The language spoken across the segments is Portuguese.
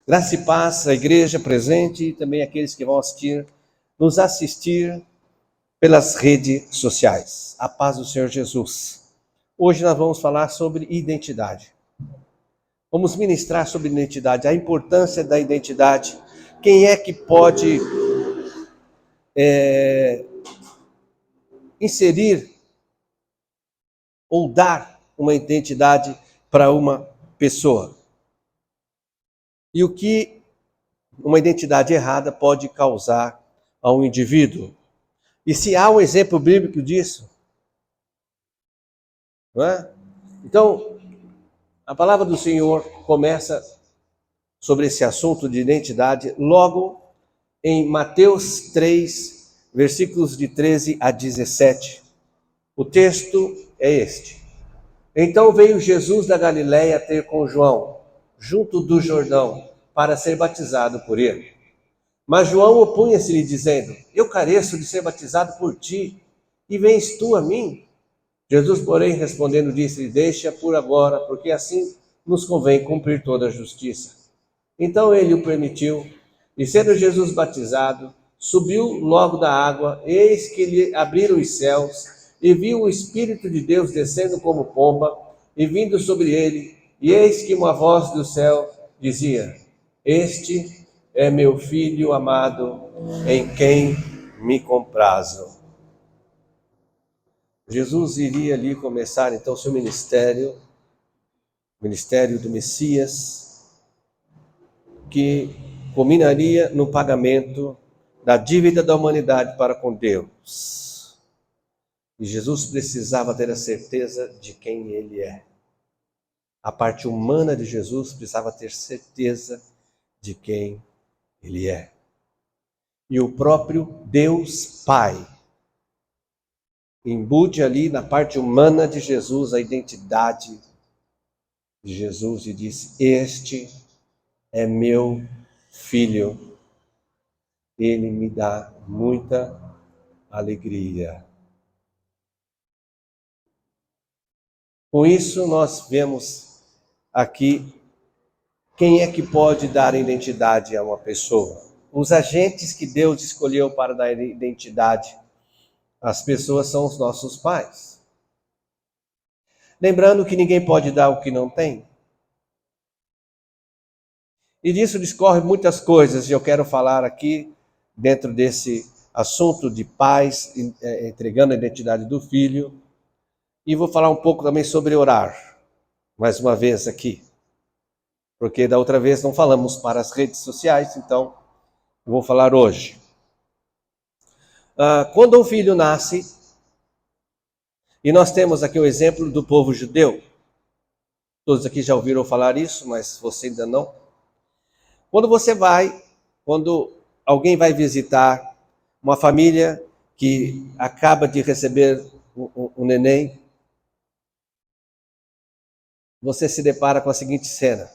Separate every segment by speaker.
Speaker 1: Graça e paz à igreja presente e também aqueles que vão nos assistir pelas redes sociais. A paz do Senhor Jesus. Hoje nós vamos falar sobre identidade. Vamos ministrar sobre identidade, a importância da identidade. Quem é que pode inserir ou dar uma identidade para uma pessoa? E o que uma identidade errada pode causar a um indivíduo? E se há um exemplo bíblico disso? Não é? Então, a palavra do Senhor começa sobre esse assunto de identidade logo em Mateus 3, versículos de 13 a 17. O texto é este. Então veio Jesus da Galiléia ter com João, junto do Jordão, para ser batizado por ele. Mas João opunha-se-lhe, dizendo: Eu careço de ser batizado por ti, e vens tu a mim? Jesus, porém, respondendo, disse-lhe: Deixa por agora, porque assim nos convém cumprir toda a justiça. Então ele o permitiu, e sendo Jesus batizado, subiu logo da água, eis que lhe abriram os céus, e viu o Espírito de Deus descendo como pomba, e vindo sobre ele, e eis que uma voz do céu dizia: Este é meu Filho amado, em quem me comprazo. Jesus iria ali começar então seu ministério, o ministério do Messias, que culminaria no pagamento da dívida da humanidade para com Deus. E Jesus precisava ter a certeza de quem ele é. A parte humana de Jesus precisava ter certeza de quem ele é. E o próprio Deus Pai embute ali na parte humana de Jesus a identidade de Jesus e disse: Este é meu filho, ele me dá muita alegria. Com isso nós vemos aqui quem é que pode dar identidade a uma pessoa. Os agentes que Deus escolheu para dar identidade às pessoas são os nossos pais. Lembrando que ninguém pode dar o que não tem. E disso discorre muitas coisas, e eu quero falar aqui, dentro desse assunto de pais entregando a identidade do filho, e vou falar um pouco também sobre orar, mais uma vez aqui, porque da outra vez não falamos para as redes sociais, então vou falar hoje. Quando um filho nasce, e nós temos aqui o exemplo do povo judeu, todos aqui já ouviram falar isso, mas você ainda não. Quando alguém vai visitar uma família que acaba de receber um neném, você se depara com a seguinte cena.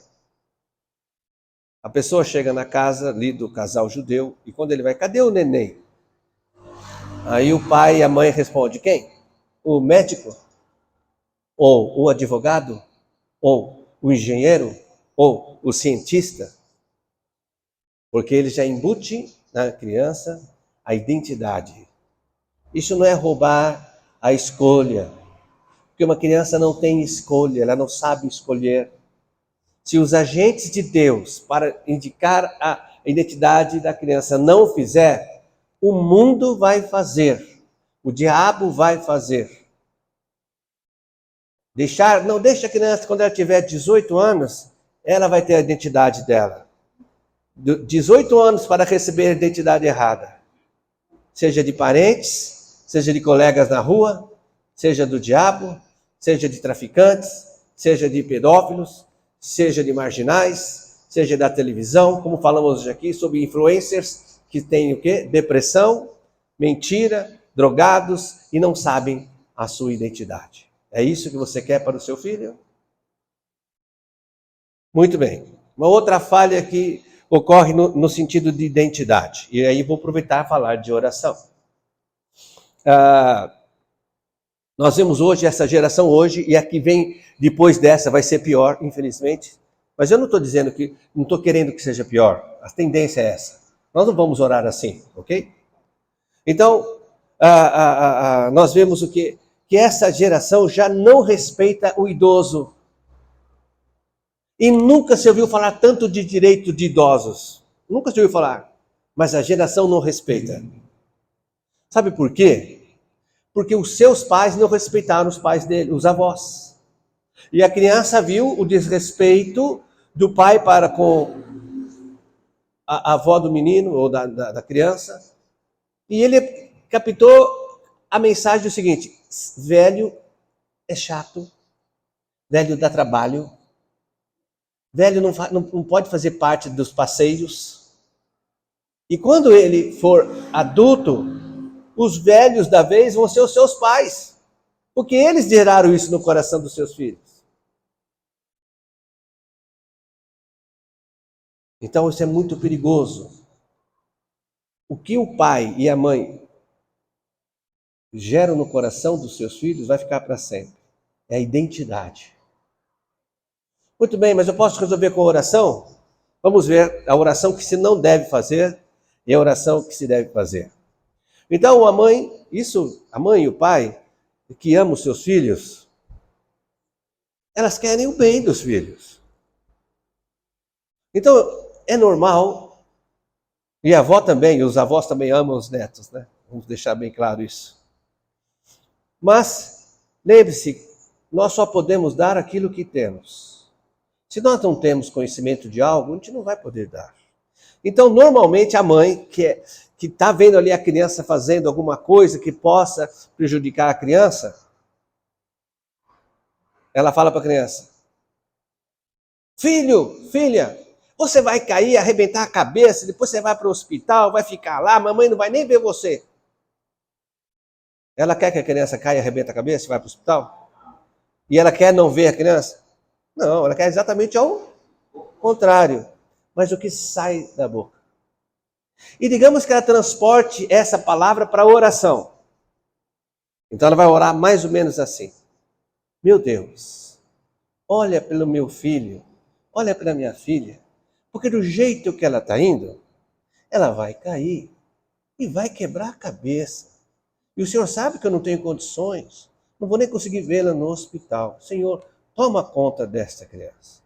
Speaker 1: A pessoa chega na casa ali do casal judeu e quando ele vai, cadê o neném? Aí o pai e a mãe respondem, quem? O médico? Ou o advogado? Ou o engenheiro? Ou o cientista? Porque ele já embute na criança a identidade. Isso não é roubar a escolha. Porque uma criança não tem escolha, ela não sabe escolher. Se os agentes de Deus para indicar a identidade da criança não fizer, o mundo vai fazer, o diabo vai fazer. Não deixa a criança, quando ela tiver 18 anos, ela vai ter a identidade dela. 18 anos para receber a identidade errada. Seja de parentes, seja de colegas na rua, seja do diabo, seja de traficantes, seja de pedófilos, seja de marginais, seja da televisão, como falamos hoje aqui, sobre influencers que têm o quê? Depressão, mentira, drogados e não sabem a sua identidade. É isso que você quer para o seu filho? Muito bem. Uma outra falha que ocorre no sentido de identidade. E aí vou aproveitar e falar de oração. Nós vemos hoje, essa geração hoje, e a que vem depois dessa vai ser pior, infelizmente. Mas eu não estou dizendo que, não estou querendo que seja pior. A tendência é essa. Nós não vamos orar assim, ok? Então, nós vemos o quê? Que essa geração já não respeita o idoso. E nunca se ouviu falar tanto de direito de idosos. Nunca se ouviu falar. Mas a geração não respeita. Sabe por quê? Porque os seus pais não respeitaram os pais dele, os avós. E a criança viu o desrespeito do pai para com a avó do menino ou da criança. E ele captou a mensagem do seguinte: velho é chato, velho dá trabalho, velho não pode fazer parte dos passeios. E quando ele for adulto, os velhos da vez vão ser os seus pais, porque eles geraram isso no coração dos seus filhos. Então isso é muito perigoso. O que o pai e a mãe geram no coração dos seus filhos vai ficar para sempre. É a identidade. Muito bem, mas eu posso resolver com a oração? Vamos ver a oração que se não deve fazer e a oração que se deve fazer. Então a mãe e o pai que amam os seus filhos, elas querem o bem dos filhos. Então é normal, e a avó também, e os avós também amam os netos, né? Vamos deixar bem claro isso. Mas lembre-se, nós só podemos dar aquilo que temos. Se nós não temos conhecimento de algo, a gente não vai poder dar. Então, normalmente, a mãe que está vendo ali a criança fazendo alguma coisa que possa prejudicar a criança, ela fala para a criança: filho, filha, você vai cair, arrebentar a cabeça, depois você vai para o hospital, vai ficar lá, a mamãe não vai nem ver você. Ela quer que a criança caia, arrebente a cabeça e vá para o hospital? E ela quer não ver a criança? Não, ela quer exatamente ao contrário. Mas o que sai da boca? E digamos que ela transporte essa palavra para a oração. Então ela vai orar mais ou menos assim: meu Deus, olha pelo meu filho, olha pela minha filha, porque do jeito que ela está indo, ela vai cair e vai quebrar a cabeça. E o Senhor sabe que eu não tenho condições, não vou nem conseguir vê-la no hospital. Senhor, toma conta desta criança.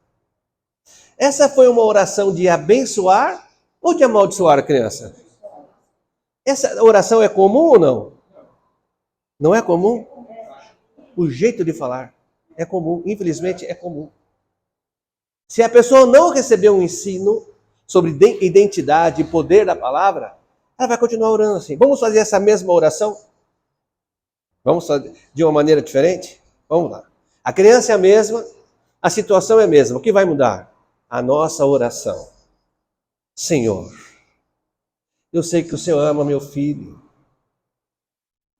Speaker 1: Essa foi uma oração de abençoar ou de amaldiçoar a criança? Essa oração é comum ou não? Não é comum? O jeito de falar é comum, infelizmente é comum. Se a pessoa não recebeu um ensino sobre identidade e poder da palavra, ela vai continuar orando assim. Vamos fazer essa mesma oração? Vamos fazer de uma maneira diferente? Vamos lá. A criança é a mesma, a situação é a mesma. O que vai mudar? A nossa oração. Senhor, eu sei que o Senhor ama meu filho.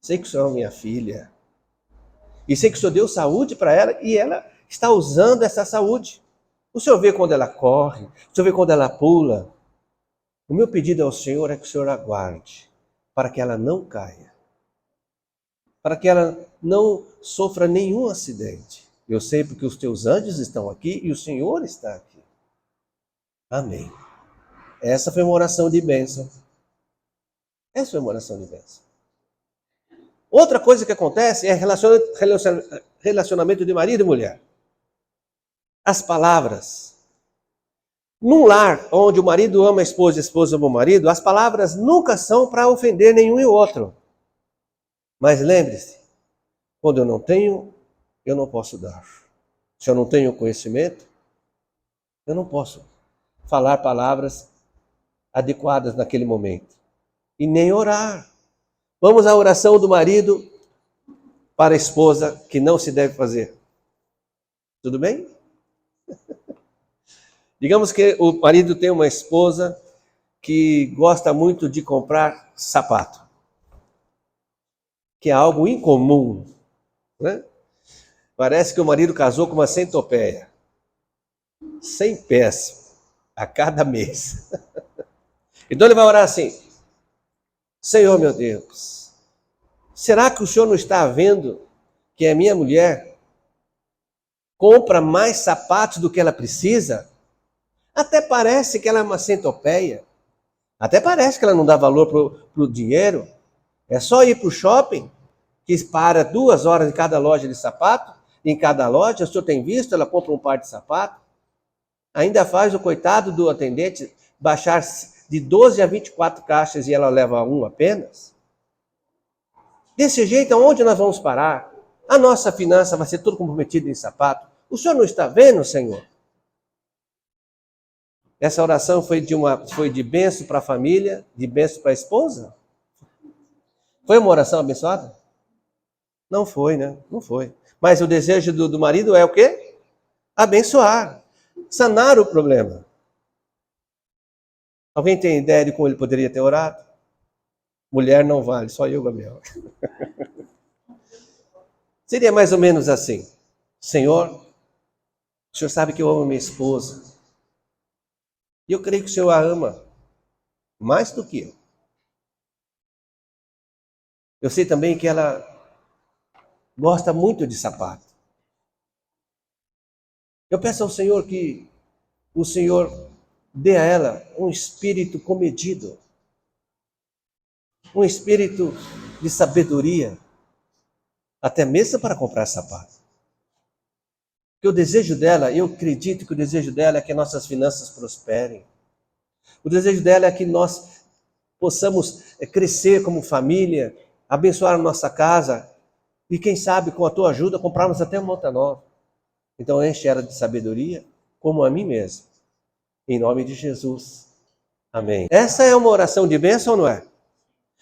Speaker 1: Sei que o Senhor ama minha filha. E sei que o Senhor deu saúde para ela e ela está usando essa saúde. O Senhor vê quando ela corre, o Senhor vê quando ela pula. O meu pedido ao Senhor é que o Senhor aguarde para que ela não caia, para que ela não sofra nenhum acidente. Eu sei porque os teus anjos estão aqui e o Senhor está aqui. Amém. Essa foi uma oração de bênção. Essa foi uma oração de bênção. Outra coisa que acontece é relacionamento de marido e mulher. As palavras. Num lar onde o marido ama a esposa ama o marido, as palavras nunca são para ofender nenhum e outro. Mas lembre-se, quando eu não tenho, eu não posso dar. Se eu não tenho conhecimento, eu não posso falar palavras adequadas naquele momento. E nem orar. Vamos à oração do marido para a esposa que não se deve fazer. Tudo bem? Digamos que o marido tem uma esposa que gosta muito de comprar sapato, que é algo incomum, né? Parece que o marido casou com uma centopeia. 100 pés a cada mês. Então ele vai orar assim: Senhor meu Deus, será que o Senhor não está vendo que a minha mulher compra mais sapatos do que ela precisa? Até parece que ela é uma centopeia. Até parece que ela não dá valor para o dinheiro. É só ir para o shopping, que para 2 horas em cada loja de sapato. Em cada loja, o senhor tem visto, ela compra um par de sapato. Ainda faz o coitado do atendente baixar de 12 a 24 caixas e ela leva um apenas. Desse jeito, aonde nós vamos parar? A nossa finança vai ser tudo comprometida em sapato. O senhor não está vendo, Senhor? Essa oração foi de bênção para a família, de bênção para a esposa? Foi uma oração abençoada? Não foi, né? Não foi. Mas o desejo do marido é o quê? Abençoar. Sanar o problema. Alguém tem ideia de como ele poderia ter orado? Mulher não vale, só eu, Gabriel. Seria mais ou menos assim. Senhor, o Senhor sabe que eu amo minha esposa. E eu creio que o Senhor a ama mais do que eu. Eu sei também que ela gosta muito de sapato. Eu peço ao Senhor que o Senhor dê a ela um espírito comedido, um espírito de sabedoria, até mesmo para comprar sapato. Porque o desejo dela, eu acredito que o desejo dela é que nossas finanças prosperem. O desejo dela é que nós possamos crescer como família, abençoar a nossa casa e, quem sabe, com a tua ajuda, comprarmos até uma outra nova. Então, enche ela de sabedoria, como a mim mesmo. Em nome de Jesus. Amém. Essa é uma oração de bênção ou não é?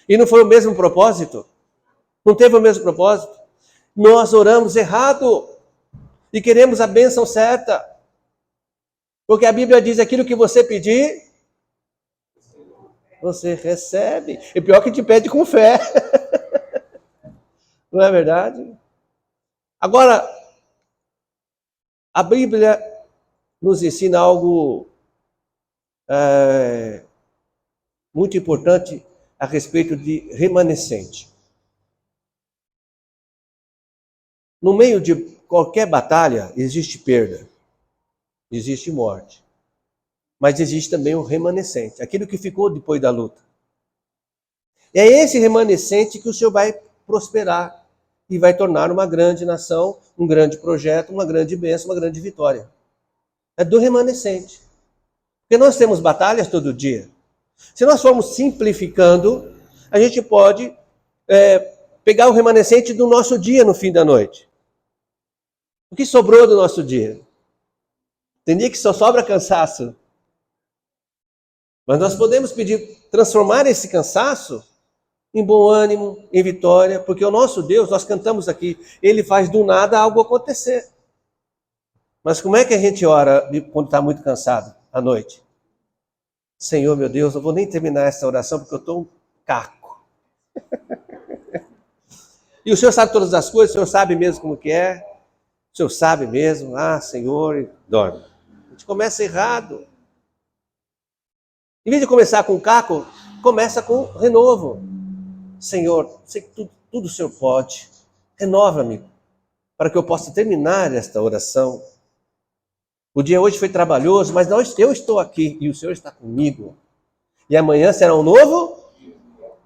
Speaker 1: E não foi o mesmo propósito? Não teve o mesmo propósito? Nós oramos errado e queremos a bênção certa. Porque a Bíblia diz: aquilo que você pedir, você recebe. E pior que te pede com fé. Não é verdade? Agora, a Bíblia nos ensina algo muito importante a respeito de remanescente. No meio de qualquer batalha, existe perda, existe morte. Mas existe também o remanescente, aquilo que ficou depois da luta. É esse remanescente que o Senhor vai prosperar e vai tornar uma grande nação, um grande projeto, uma grande bênção, uma grande vitória. É do remanescente. Porque nós temos batalhas todo dia. Se nós formos simplificando, a gente pode pegar o remanescente do nosso dia no fim da noite. O que sobrou do nosso dia? Tem dia que só sobra cansaço. Mas nós podemos pedir, transformar esse cansaço em bom ânimo, em vitória, porque o nosso Deus, nós cantamos aqui, Ele faz do nada algo acontecer. Mas como é que a gente ora quando está muito cansado à noite? Senhor, meu Deus, não vou nem terminar essa oração porque eu estou um caco. E o Senhor sabe todas as coisas, o Senhor sabe mesmo como que é, o Senhor sabe mesmo, Senhor, e dorme. A gente começa errado. Em vez de começar com caco, começa com renovo. Senhor, sei que tudo o Senhor pode. Renova-me para que eu possa terminar esta oração. O dia hoje foi trabalhoso, mas eu estou aqui e o Senhor está comigo. E amanhã será um novo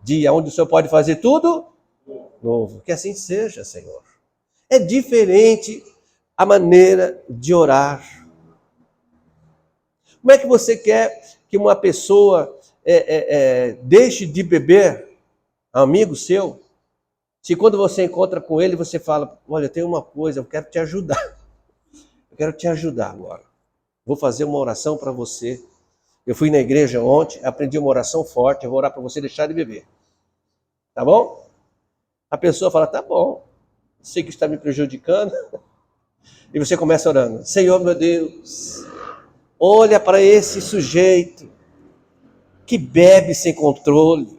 Speaker 1: dia, onde o Senhor pode fazer tudo novo. Que assim seja, Senhor. É diferente a maneira de orar. Como é que você quer que uma pessoa deixe de beber, amigo seu, se quando você encontra com ele, você fala: olha, tem uma coisa, eu quero te ajudar. Eu quero te ajudar agora. Vou fazer uma oração para você. Eu fui na igreja ontem, aprendi uma oração forte, eu vou orar para você deixar de beber. Tá bom? A pessoa fala: tá bom, sei que está me prejudicando. E você começa orando: Senhor, meu Deus, olha para esse sujeito que bebe sem controle.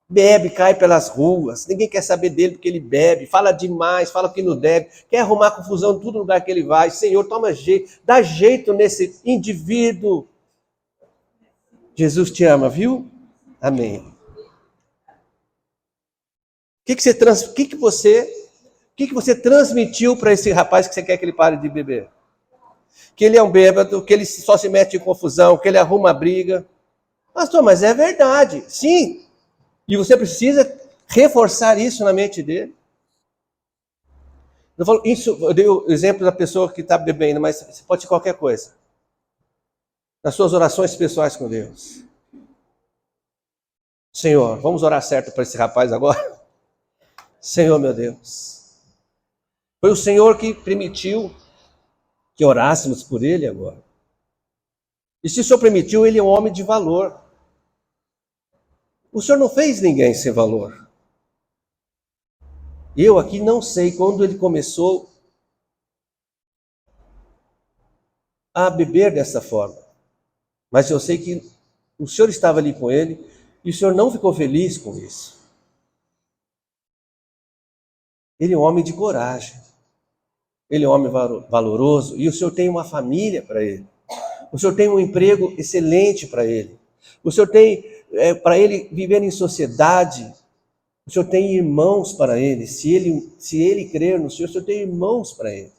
Speaker 1: Bebe, cai pelas ruas, ninguém quer saber dele porque ele bebe, fala demais, fala que não deve, quer arrumar confusão em todo lugar que ele vai. Senhor, toma jeito, dá jeito nesse indivíduo. Jesus te ama, viu? Amém. O que você transmitiu para esse rapaz que você quer que ele pare de beber? que ele é um bêbado, que ele só se mete em confusão, que ele arruma briga. Pastor, mas é verdade, sim. E você precisa reforçar isso na mente dele. Eu dei o exemplo da pessoa que está bebendo, mas pode ser qualquer coisa. Nas suas orações pessoais com Deus. Senhor, vamos orar certo para esse rapaz agora? Senhor, meu Deus. Foi o Senhor que permitiu que orássemos por ele agora. E se o Senhor permitiu, ele é um homem de valor. O Senhor não fez ninguém sem valor. Eu aqui não sei quando ele começou a beber dessa forma. Mas eu sei que o Senhor estava ali com ele e o Senhor não ficou feliz com isso. Ele é um homem de coragem. Ele é um homem valoroso e o Senhor tem uma família para ele. O Senhor tem um emprego excelente para ele. O Senhor tem para ele viver em sociedade. O Senhor tem irmãos para ele. Se ele crer no Senhor, o Senhor tem irmãos para ele.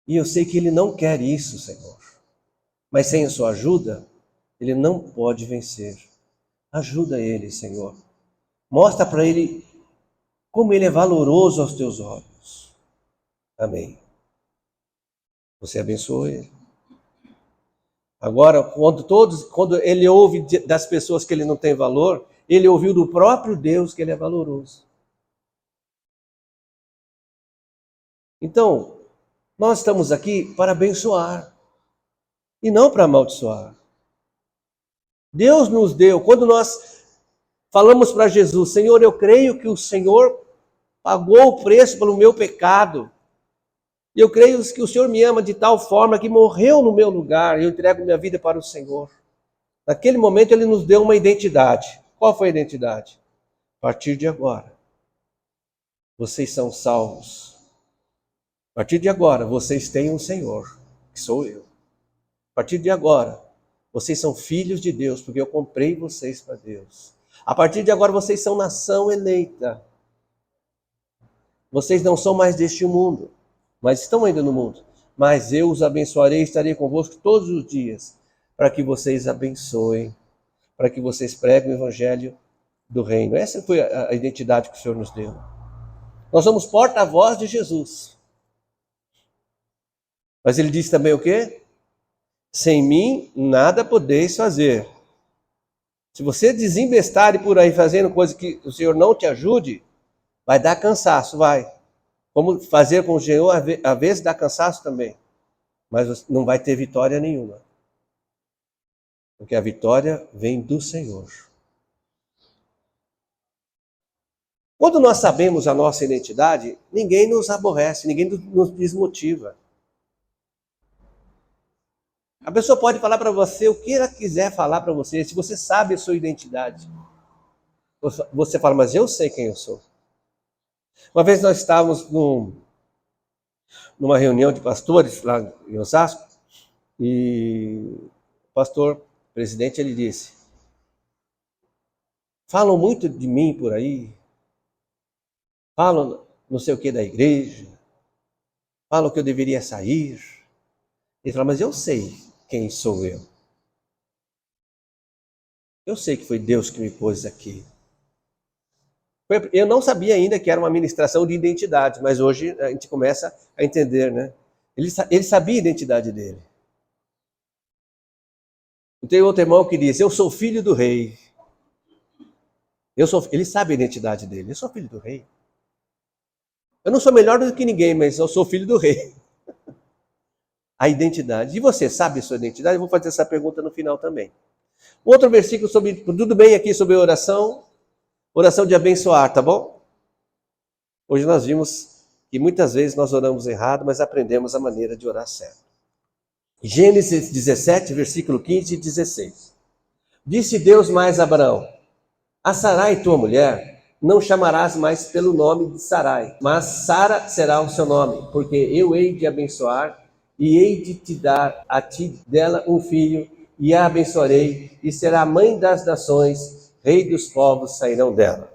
Speaker 1: E eu sei que ele não quer isso, Senhor. Mas sem a sua ajuda, ele não pode vencer. Ajuda ele, Senhor. Mostra para ele como ele é valoroso aos teus olhos. Amém. Você abençoa ele. Agora, quando ele ouve das pessoas que ele não tem valor, ele ouviu do próprio Deus que ele é valoroso. Então, nós estamos aqui para abençoar e não para amaldiçoar. Deus nos deu, quando nós falamos para Jesus, Senhor, eu creio que o Senhor pagou o preço pelo meu pecado. Eu creio que o Senhor me ama de tal forma que morreu no meu lugar e eu entrego minha vida para o Senhor. Naquele momento ele nos deu uma identidade. Qual foi a identidade? A partir de agora, vocês são salvos. A partir de agora, vocês têm um Senhor, que sou eu. A partir de agora, vocês são filhos de Deus, porque eu comprei vocês para Deus. A partir de agora, vocês são nação eleita. Vocês não são mais deste mundo, mas estão ainda no mundo. Mas eu os abençoarei e estarei convosco todos os dias, para que vocês abençoem, para que vocês preguem o evangelho do reino. Essa foi a identidade que o Senhor nos deu. Nós somos porta-voz de Jesus. Mas ele disse também o quê? Sem mim, nada podeis fazer. Se você desembestar e por aí fazendo coisa que o Senhor não te ajude, vai dar cansaço, vai. Como fazer com o Senhor, às vezes dá cansaço também. Mas não vai ter vitória nenhuma. Porque a vitória vem do Senhor. Quando nós sabemos a nossa identidade, ninguém nos aborrece, ninguém nos desmotiva. A pessoa pode falar para você o que ela quiser falar para você, se você sabe a sua identidade. Você fala, mas eu sei quem eu sou. Uma vez nós estávamos numa reunião de pastores lá em Osasco, e o pastor, presidente, ele disse, falam muito de mim por aí, falam não sei o que da igreja, falam que eu deveria sair. Ele falou, mas eu sei quem sou eu. Eu sei que foi Deus que me pôs aqui. Eu não sabia ainda que era uma ministração de identidade, mas hoje a gente começa a entender, né? Ele sabia a identidade dele. Tem outro irmão que diz, eu sou filho do rei. Ele sabe a identidade dele, eu sou filho do rei. Eu não sou melhor do que ninguém, mas eu sou filho do rei. A identidade. E você sabe a sua identidade? Eu vou fazer essa pergunta no final também. Outro versículo sobre, tudo bem aqui sobre oração de abençoar, tá bom? Hoje nós vimos que muitas vezes nós oramos errado, mas aprendemos a maneira de orar certo. Gênesis 17, versículo 15 e 16. Disse Deus mais a Abraão, a Sarai, tua mulher, não chamarás mais pelo nome de Sarai, mas Sara será o seu nome, porque eu hei de abençoar e hei de te dar a ti dela um filho, e a abençoarei, e será mãe das nações, rei dos povos sairão dela.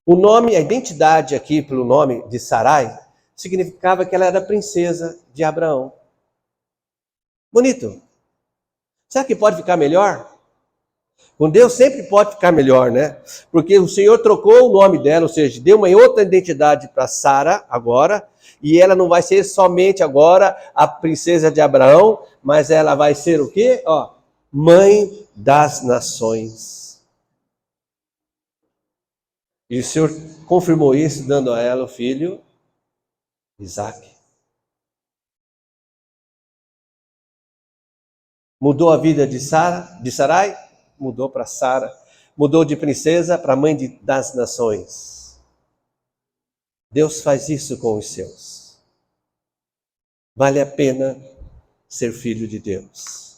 Speaker 1: O nome, a identidade aqui pelo nome de Sarai, significava que ela era princesa de Abraão. Bonito. Será que pode ficar melhor? Com Deus sempre pode ficar melhor, né? Porque o Senhor trocou o nome dela, ou seja, deu uma outra identidade para Sara agora, e ela não vai ser somente agora a princesa de Abraão, mas ela vai ser o quê? Mãe das nações. E o Senhor confirmou isso, dando a ela o filho Isaac. Mudou a vida de Sarai? Mudou para Sara. Mudou de princesa para mãe das nações. Deus faz isso com os seus. Vale a pena ser filho de Deus.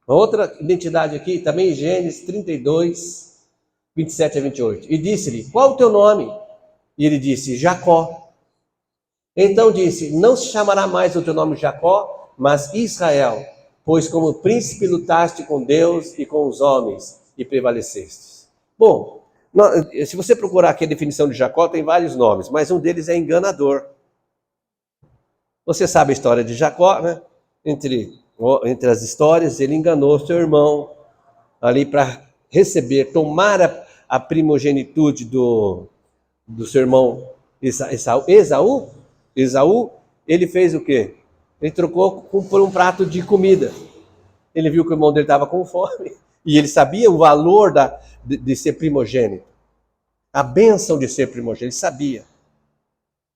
Speaker 1: Uma outra identidade aqui, também em Gênesis 32, 27 a 28. E disse-lhe, qual o teu nome? E ele disse, Jacó. Então disse, não se chamará mais o teu nome Jacó, mas Israel, pois como príncipe lutaste com Deus e com os homens e prevalecestes. Bom, se você procurar aqui a definição de Jacó, tem vários nomes, mas um deles é enganador. Você sabe a história de Jacó, né? Entre as histórias, ele enganou seu irmão ali para tomar a primogenitude do seu irmão Esaú. Ele fez o quê? Ele trocou por um prato de comida. Ele viu que o irmão dele estava com fome. E ele sabia o valor de ser primogênito. A bênção de ser primogênito, ele sabia.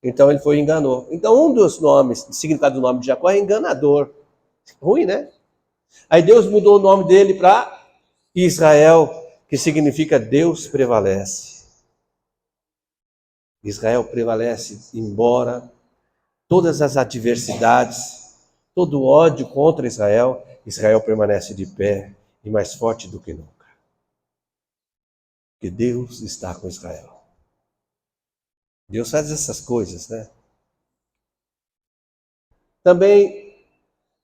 Speaker 1: Então ele foi e enganou. Então um dos nomes, o significado do nome de Jacó é enganador. Ruim, né? Aí Deus mudou o nome dele para Israel, que significa Deus prevalece. Israel prevalece, embora todas as adversidades, todo o ódio contra Israel, Israel permanece de pé e mais forte do que nunca. Porque Deus está com Israel. Deus faz essas coisas, né? Também,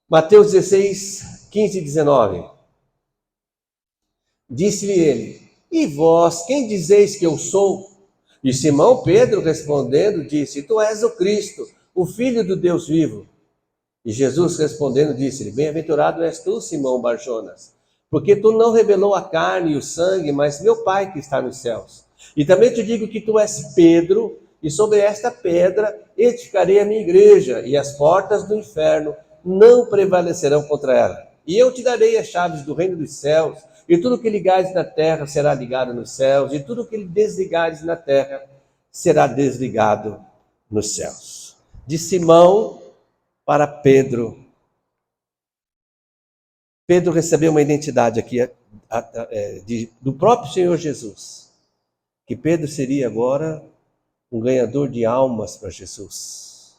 Speaker 1: Mateus 16, 15 e 19. Disse-lhe ele, e vós, quem dizeis que eu sou? E Simão Pedro respondendo disse, tu és o Cristo, o Filho do Deus vivo. E Jesus respondendo disse-lhe, bem-aventurado és tu, Simão Barjonas, porque tu não revelou a carne e o sangue, mas meu Pai que está nos céus. E também te digo que tu és Pedro, e sobre esta pedra edificarei a minha igreja, e as portas do inferno não prevalecerão contra ela. E eu te darei as chaves do reino dos céus, e tudo que ligares na terra será ligado nos céus, e tudo que desligares na terra será desligado nos céus. De Simão para Pedro. Pedro recebeu uma identidade aqui do próprio Senhor Jesus, que Pedro seria agora um ganhador de almas para Jesus.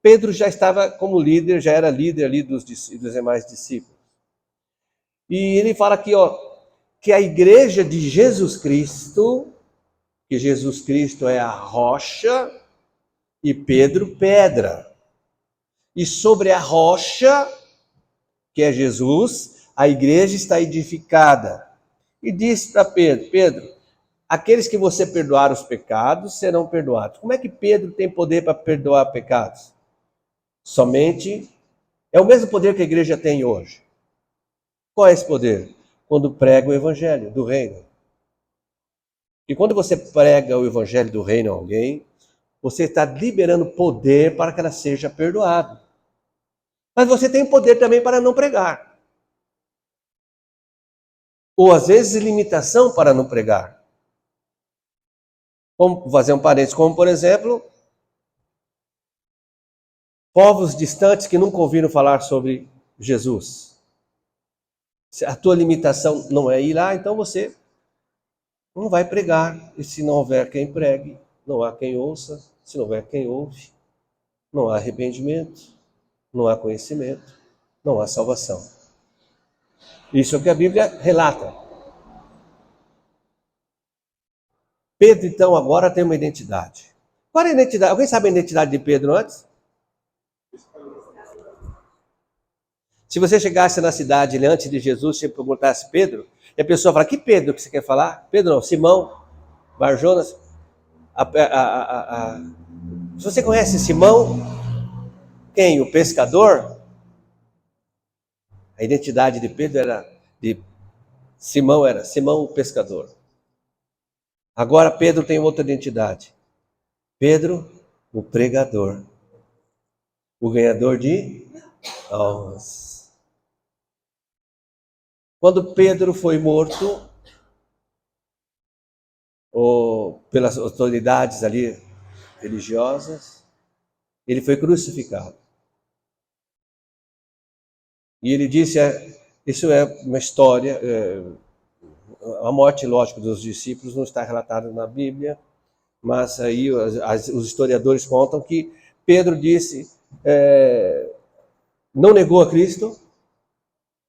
Speaker 1: Pedro já estava como líder, já era líder ali dos demais discípulos. E ele fala aqui, que a igreja de Jesus Cristo, que Jesus Cristo é a rocha e Pedro pedra. E sobre a rocha, que é Jesus, a igreja está edificada. E disse para Pedro, Pedro, aqueles que você perdoar os pecados serão perdoados. Como é que Pedro tem poder para perdoar pecados? Somente, é o mesmo poder que a igreja tem hoje. Qual é esse poder? Quando prega o evangelho do reino. E quando você prega o evangelho do reino a alguém, você está liberando poder para que ela seja perdoada. Mas você tem poder também para não pregar. Ou às vezes limitação para não pregar. Vamos fazer um parênteses, como por exemplo, povos distantes que nunca ouviram falar sobre Jesus. Se a tua limitação não é ir lá, então você não vai pregar. E se não houver quem pregue, não há quem ouça. Se não houver quem ouve, não há arrependimento, não há conhecimento, não há salvação. Isso é o que a Bíblia relata. Pedro, então, agora tem uma identidade. Qual é a identidade? Alguém sabe a identidade de Pedro antes? Se você chegasse na cidade antes de Jesus e perguntasse Pedro, e a pessoa fala, que Pedro que você quer falar? Pedro não, Simão, Barjonas. Se você conhece Simão, quem? O pescador? A identidade de Pedro de Simão era Simão o pescador. Agora Pedro tem outra identidade. Pedro, o pregador. O ganhador de almas. Quando Pedro foi morto, ou pelas autoridades ali religiosas, ele foi crucificado. E ele disse, isso é uma história, a morte, lógico, dos discípulos não está relatada na Bíblia, mas aí os historiadores contam que Pedro disse, não negou a Cristo,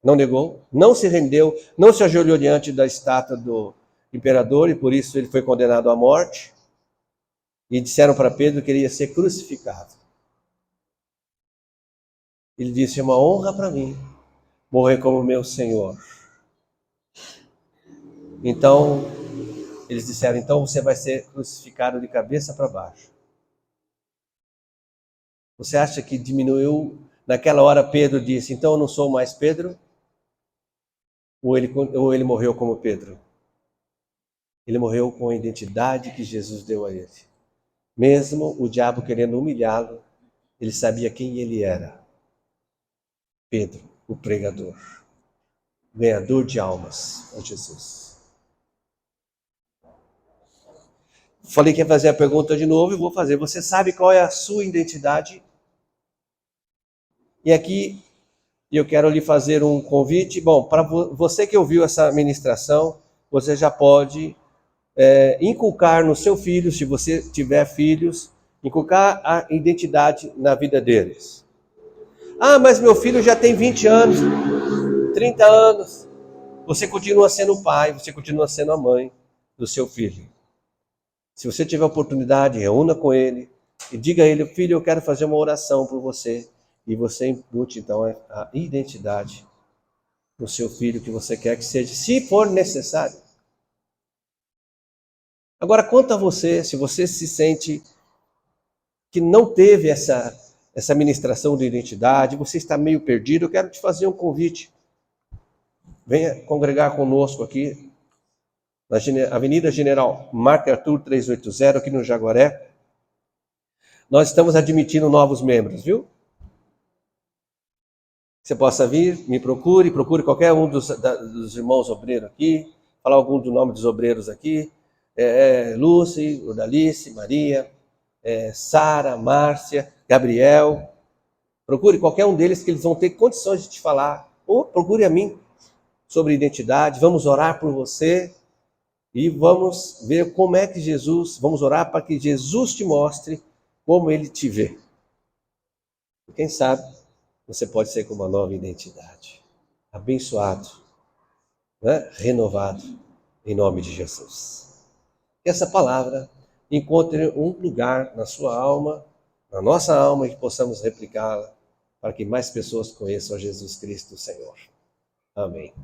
Speaker 1: não negou, não se rendeu, não se ajoelhou diante da estátua do imperador, e por isso ele foi condenado à morte. E disseram para Pedro que ele ia ser crucificado. Ele disse, é uma honra para mim morrer como meu Senhor. Então, eles disseram, então você vai ser crucificado de cabeça para baixo. Você acha que diminuiu? Naquela hora Pedro disse, então eu não sou mais Pedro? Ou ele morreu como Pedro? Ele morreu com a identidade que Jesus deu a ele. Mesmo o diabo querendo humilhá-lo, ele sabia quem ele era. Pedro, o pregador, ganhador de almas a Jesus. Falei que ia fazer a pergunta de novo e vou fazer. Você sabe qual é a sua identidade? E aqui eu quero lhe fazer um convite. Bom, para você que ouviu essa ministração, você já pode inculcar no seu filho, se você tiver filhos, inculcar a identidade na vida deles. Ah, mas meu filho já tem 20 anos, 30 anos. Você continua sendo o pai, você continua sendo a mãe do seu filho. Se você tiver oportunidade, reúna com ele e diga a ele, filho, eu quero fazer uma oração por você. E você impute, então, a identidade do seu filho que você quer que seja, se for necessário. Agora, quanto a você, se você se sente que não teve essa ministração de identidade, você está meio perdido, eu quero te fazer um convite. Venha congregar conosco aqui, na Avenida General MacArthur 380, aqui no Jaguaré. Nós estamos admitindo novos membros, viu? Você possa vir, me procure qualquer um dos irmãos obreiros aqui, falar algum do nome dos obreiros aqui, Lúcia, Ordalice, Maria, Sara, Márcia, Gabriel. Procure qualquer um deles que eles vão ter condições de te falar, ou procure a mim sobre identidade, vamos orar por você e vamos ver como é que vamos orar para que Jesus te mostre como ele te vê. E quem sabe você pode ser com uma nova identidade. Abençoado, né? Renovado, em nome de Jesus. Que essa palavra encontre um lugar na sua alma, na nossa alma, e que possamos replicá-la para que mais pessoas conheçam a Jesus Cristo, o Senhor. Amém.